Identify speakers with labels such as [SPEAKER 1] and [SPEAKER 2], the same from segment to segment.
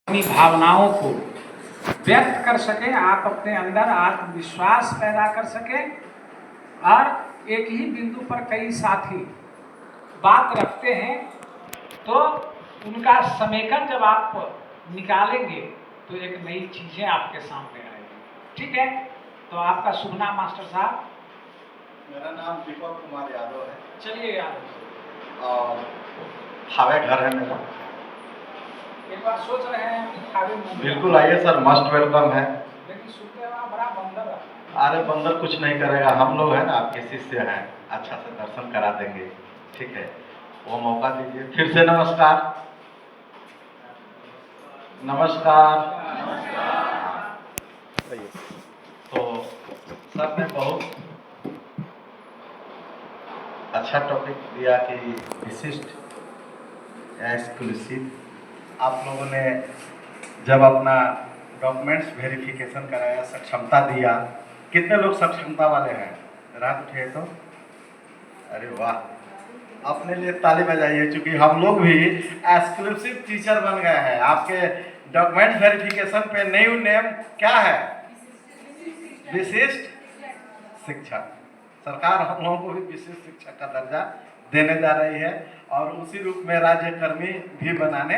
[SPEAKER 1] अपनी भावनाओं को व्यक्त कर सकें, आप अपने अंदर आत्मविश्वास पैदा कर सकें और एक ही बिंदु पर कई साथी बात रखते हैं तो उनका समेकन जब आप निकालेंगे तो एक नई चीजें आपके सामने आएंगी। ठीक है, तो आपका शुभ नाम मास्टर साहब?
[SPEAKER 2] मेरा नाम दीपक कुमार यादव है।
[SPEAKER 1] चलिए यादव,
[SPEAKER 2] और हावे घर है मेरा।
[SPEAKER 1] एक बार सोच रहे हैं कि खावे में
[SPEAKER 2] बिल्कुल आइए सर, मस्ट वेलकम है।
[SPEAKER 1] लेकिन सुनते हैं वहाँ बड़ा बंदर है।
[SPEAKER 2] अरे बंदर कुछ नहीं करेगा, हम लोग हैं ना आपके शिष्य हैं, अच्छा से दर्शन करा देंगे। ठीक है, वो मौका दीजिए। फिर से नमस्कार। नमस्कार। तो सर ने बहुत अच्छा टॉपिक दिया कि विशिष्ट या एक्सक्लूसिव। आप लोगों ने जब अपना डॉक्यूमेंट्स वेरिफिकेशन कराया, सक्षमता दिया, कितने लोग सक्षमता वाले हैं? रात उठे तो अरे वाह, अपने लिए ताली बजाइए, क्योंकि हम लोग भी एक्सक्लूसिव टीचर बन गए हैं। आपके डॉक्यूमेंट वेरिफिकेशन पे न्यू नेम क्या है? विशिष्ट शिक्षक। सरकार हम लोगों को भी विशिष्ट शिक्षक का दर्जा देने जा रही है और उसी रूप में राज्यकर्मी भी बनाने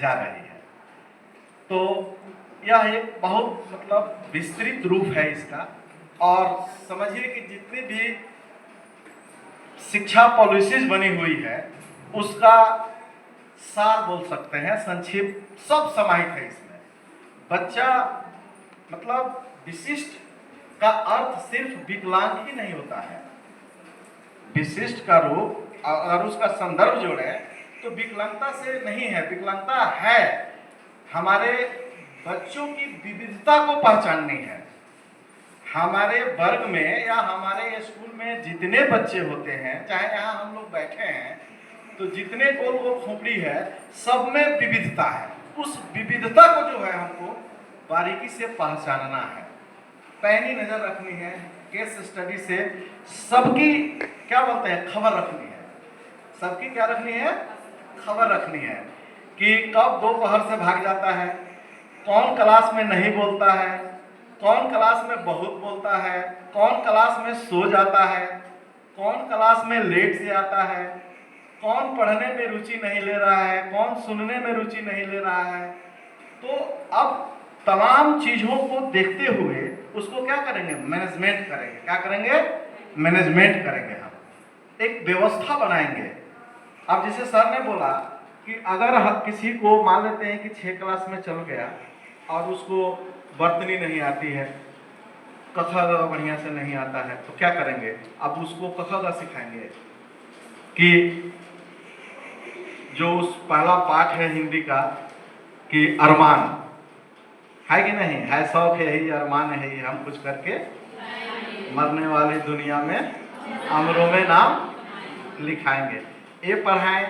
[SPEAKER 2] जा रही है। तो यह एक बहुत मतलब विस्तृत रूप है इसका। और समझिए कि जितनी भी शिक्षा पॉलिसीज बनी हुई है उसका सार बोल सकते हैं, संक्षिप्त सब समाहित है इसमें। बच्चा मतलब विशिष्ट का अर्थ सिर्फ विकलांग ही नहीं होता है। विशिष्ट का रूप अगर उसका संदर्भ जोड़े तो विकलांगता से नहीं है, विकलांगता है हमारे बच्चों की विविधता को पहचाननी है। हमारे वर्ग में या हमारे स्कूल में जितने बच्चे होते हैं, चाहे यहाँ हम लोग बैठे हैं, तो जितने गोल गोल खोपड़ी है सब में विविधता है। उस विविधता को जो है हमको बारीकी से पहचानना है, पैनी नजर रखनी है, केस स्टडी से सबकी क्या बोलते हैं खबर रखनी है। सबकी क्या रखनी है? खबर रखनी है कि कब दोपहर से भाग जाता है, कौन क्लास में नहीं बोलता है, कौन क्लास में बहुत बोलता है, कौन क्लास में सो जाता है, कौन क्लास में लेट से आता है, कौन पढ़ने में रुचि नहीं ले रहा है, कौन सुनने में रुचि नहीं ले रहा है। तो अब तमाम चीजों को देखते हुए उसको क्या करेंगे? मैनेजमेंट करेंगे। क्या करेंगे? मैनेजमेंट करेंगे। हम एक व्यवस्था बनाएंगे। अब जैसे सर ने बोला कि अगर किसी को मान लेते हैं कि 6 क्लास में चल गया और उसको वर्तनी नहीं आती है, कथा बढ़िया से नहीं आता है, तो क्या करेंगे? अब उसको कथा सिखाएंगे कि जो उस पहला पाठ है हिंदी का कि अरमान है कि नहीं है, शौक है ही, अरमान है ही, हम कुछ करके मरने वाली दुनिया में अमरों में नाम लिखाएंगे। ये पढ़ाएं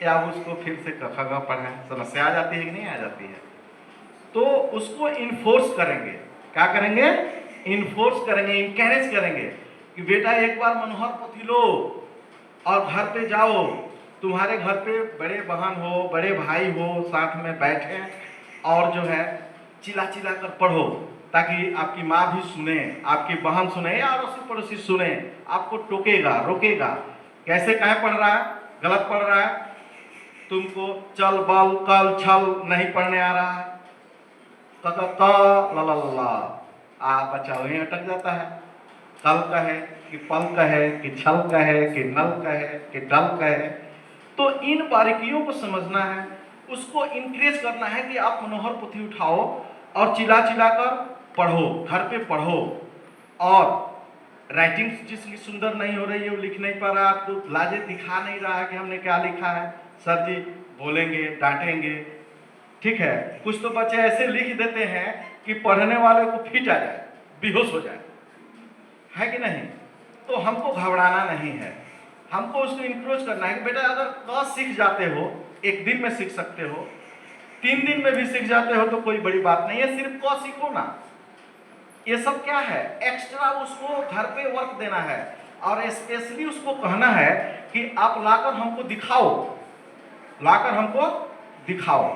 [SPEAKER 2] या उसको फिर से कथा का पढ़ाएं? समस्या आ जाती है कि नहीं आ जाती है? तो उसको इन्फोर्स करेंगे। क्या करेंगे? इन्फोर्स करेंगे, इनकरेज करेंगे कि बेटा एक बार मनोहर पोथी लो और घर पे जाओ, तुम्हारे घर पे बड़े बहन हो, बड़े भाई हो, साथ में बैठे और जो है चिल्ला चिल्ला कर पढ़ो, ताकि आपकी माँ भी सुने, आपकी बहन सुने या अड़ोसी पड़ोसी सुने। आपको टोकेगा, रोकेगा, कैसे कहाँ पढ़ रहा है, गलत पढ़ रहा है, तुमको चल बल कल छल नहीं पढ़ने आ रहा है, बच्चा वहीं अटक जाता है। कल कहे कि पल कहे कि छल कहे कि नल कहे कि डल कहे। तो इन बारीकियों को समझना है, उसको इंकरेज करना है कि आप मनोहर पोथी उठाओ और चिल्ला चिल्ला कर पढ़ो, घर पे पढ़ो। और राइटिंग जिसकी सुंदर नहीं हो रही है, वो लिख नहीं पा रहा, आपको लाजे दिखा नहीं रहा है कि हमने क्या लिखा है, सर जी बोलेंगे, डांटेंगे। ठीक है, कुछ तो बच्चे ऐसे लिख देते हैं कि पढ़ने वाले को फिट आ जाए, बेहोश हो जाए, है कि नहीं? तो हमको घबराना नहीं है, हमको उसको इंक्रोच करना है कि बेटा अगर क सीख जाते हो, एक दिन में सीख सकते हो, 3 दिन में भी सीख जाते हो तो कोई बड़ी बात नहीं है, सिर्फ क सीखो ना। ये सब क्या है? एक्स्ट्रा उसको घर पे वर्क देना है और स्पेशली उसको कहना है कि आप लाकर हमको दिखाओ, लाकर हमको दिखाओ।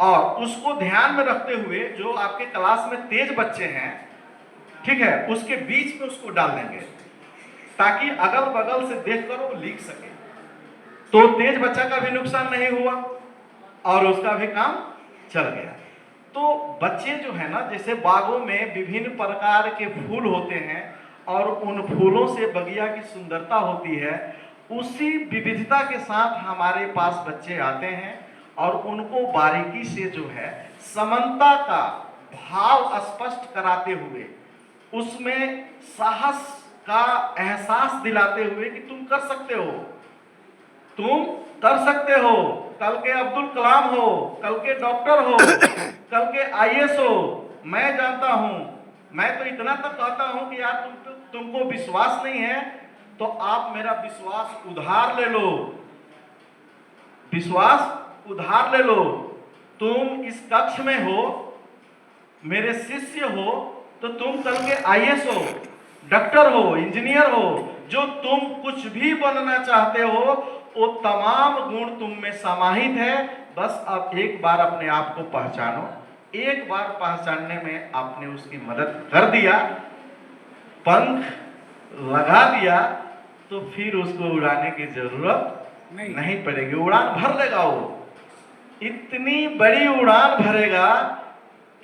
[SPEAKER 2] और उसको ध्यान में रखते हुए जो आपके क्लास में तेज बच्चे हैं, ठीक है, उसके बीच में उसको डाल देंगे ताकि अगल बगल से देखकर वो लिख सके। तो तेज बच्चा का भी नुकसान नहीं हुआ और उसका भी काम चल गया। तो बच्चे जो है ना, जैसे बागों में विभिन्न प्रकार के फूल होते हैं और उन फूलों से बगिया की सुंदरता होती है, उसी विविधता के साथ हमारे पास बच्चे आते हैं और उनको बारीकी से जो है समानता का भाव स्पष्ट कराते हुए, उसमें साहस का एहसास दिलाते हुए कि तुम कर सकते हो, तुम कर सकते हो, कल के अब्दुल कलाम हो, कल के डॉक्टर हो, कल के आईएएस हो, मैं जानता हूं। मैं तो इतना तक कहता हूं कि यार तुमको विश्वास नहीं है तो आप मेरा विश्वास उधार ले लो, विश्वास उधार ले लो। तुम इस कक्ष में हो, मेरे शिष्य हो, तो तुम कल के आईएएस हो, डॉक्टर हो, इंजीनियर हो, जो तुम कुछ भी बनना चाहते हो वो तमाम गुण तुम में समाहित है। बस अब एक बार अपने आप को पहचानो। एक बार पहचानने में आपने उसकी मदद कर दिया, पंख लगा दिया, तो फिर उसको उड़ाने की जरूरत नहीं पड़ेगी। उड़ान भर लेगा, वो इतनी बड़ी उड़ान भरेगा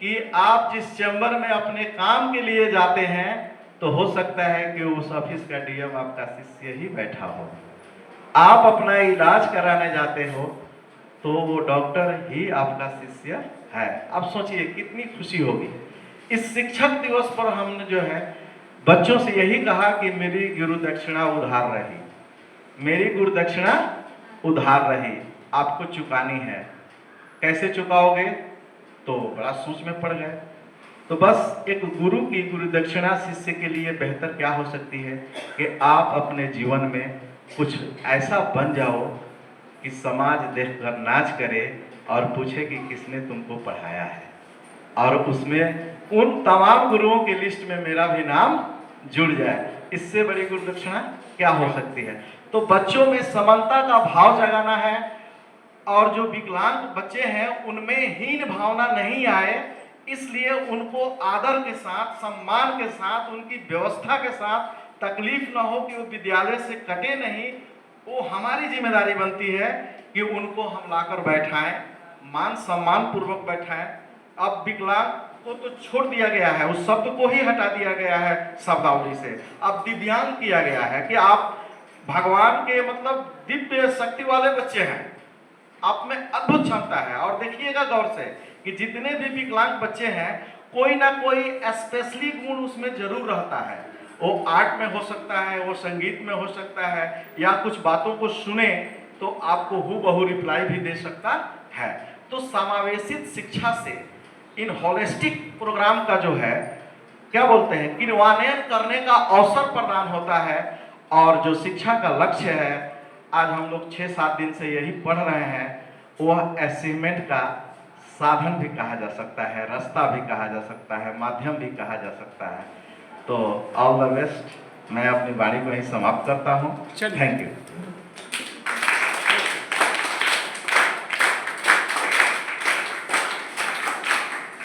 [SPEAKER 2] कि आप जिस चैम्बर में अपने काम के लिए जाते हैं तो हो सकता है कि उस ऑफिस का डीएम आपका शिष्य ही बैठा हो। आप अपना इलाज कराने जाते हो तो वो डॉक्टर ही आपका शिष्य है। अब सोचिए कितनी खुशी होगी। इस शिक्षक दिवस पर हमने जो है बच्चों से यही कहा कि मेरी गुरु दक्षिणा उधार रही, मेरी गुरु दक्षिणा उधार रही, आपको चुकानी है। कैसे चुकाओगे? तो बड़ा सोच में पड़ गए। तो बस एक गुरु की गुरु दक्षिणा शिष्य के लिए बेहतर क्या हो सकती है कि आप अपने जीवन में कुछ ऐसा बन जाओ कि समाज देखकर नाच करे और पूछे कि किसने तुमको पढ़ाया है, और उसमें उन तमाम गुरुओं की लिस्ट में मेरा भी नाम जुड़ जाए। इससे बड़ी गुरु दक्षिणा क्या हो सकती है? तो बच्चों में समानता का भाव जगाना है, और जो विकलांग बच्चे हैं उनमें हीन भावना नहीं आए, इसलिए उनको आदर के साथ, सम्मान के साथ, उनकी व्यवस्था के साथ, तकलीफ ना हो कि वो विद्यालय से कटे नहीं। वो हमारी जिम्मेदारी बनती है कि उनको हम लाकर बैठाएं, मान सम्मान पूर्वक बैठाएं। अब विकलांग को तो छोड़ दिया गया है, उस शब्द को ही हटा दिया गया है शब्दावली से। अब दिव्यांग किया गया है कि आप भगवान के मतलब दिव्य शक्ति वाले बच्चे हैं, आप में अद्भुत क्षमता है। और देखिएगा गौर से कि जितने भी विकलांग बच्चे हैं, कोई ना कोई स्पेशली गुण उसमें जरूर रहता है। वो आर्ट में हो सकता है, वो संगीत में हो सकता है, या कुछ बातों को सुने तो आपको हूबहू रिप्लाई भी दे सकता है। तो समावेशित शिक्षा से इन होलिस्टिक प्रोग्राम का जो है क्या बोलते हैं, क्रियान्वयन करने का अवसर प्रदान होता है। और जो शिक्षा का लक्ष्य है, आज हम लोग 6-7 दिन से यही पढ़ रहे हैं, वह अचीवमेंट का साधन भी कहा जा सकता है, रास्ता भी कहा जा सकता है, माध्यम भी कहा जा सकता है। तो ऑल द बेस्ट। मैं अपनी वाणी को यही समाप्त करता हूँ। Thank you.